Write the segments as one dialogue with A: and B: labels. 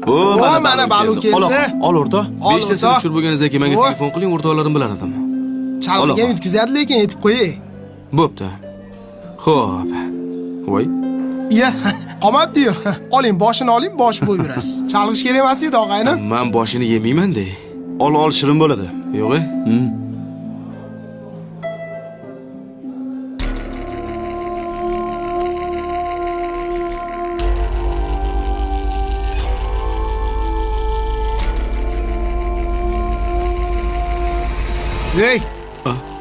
A: mana balo keldi.
B: Ol o'rta.
C: 5 ta seni tushirib bo'lganingizdan keyin menga telefon qiling, o'rtoqlarim bilan edim.
A: Chalg'iga yutkazadi, lekin aytib qo'yay.
C: Bo'pti. Xo'p. Voy.
A: Iya, qolmabdi-yu. Oling, boshini oling, bosh bo'lib yurasiz. Chalg'ish kerak emas edi, og'ayni.
C: Men boshini yemayman-da.
B: Ol, shirin bo'ladi.
C: Yo'q-e?
A: Ey,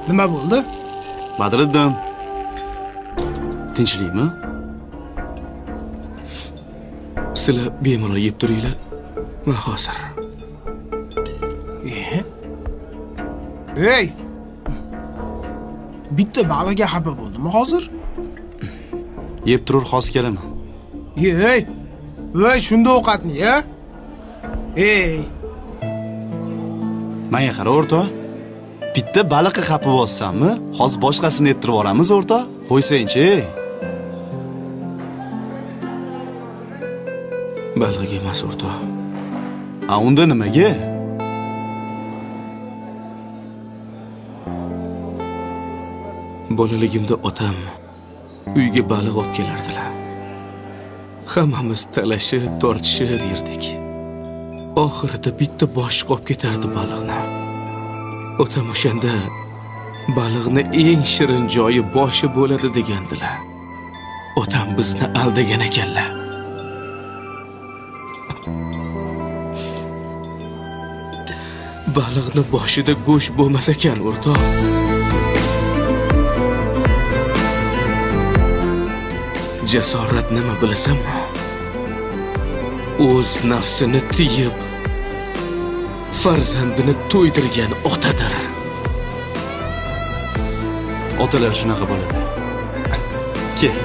A: nima bo'ldi?
B: Badriddin. Tinchlikmi?
C: Sizlar bemalol yeb turinglar. Men hozir.
A: Ey! Bitta baloga xafa bo'ldimmi hozir?
B: Yeb turur xos kelaman.
A: Ey! Voy, shunda ovqatni, ya? Ey!
B: Menga qara o'rta. Bitta baliqqa xafa bo'lsanmi? Hozir boshqasini yettirib olamiz o'rta. Qo'ysang-chi.
C: Baliq emas o'rtoq.
B: A unda nimaga?
C: Bolaligimda otam uyga baliq olib kelardilar. Hammamiz talashib, tortishib yurdik. Oxirida bitta boshqa olib ketardi baliqni. Otam o'shanda baliqni eng shirin joyi boshi bo'ladi degandilar. Otam bizni aldagan ekanlar. Baliqni boshida go'sht bo'lmas ekan, o'rtoq. Jasorat nima bilasanmi? O'z nafsini tiyib farzandini to'ydirgan otadir.
B: Otalar shunaqa bo'ladi. Kel.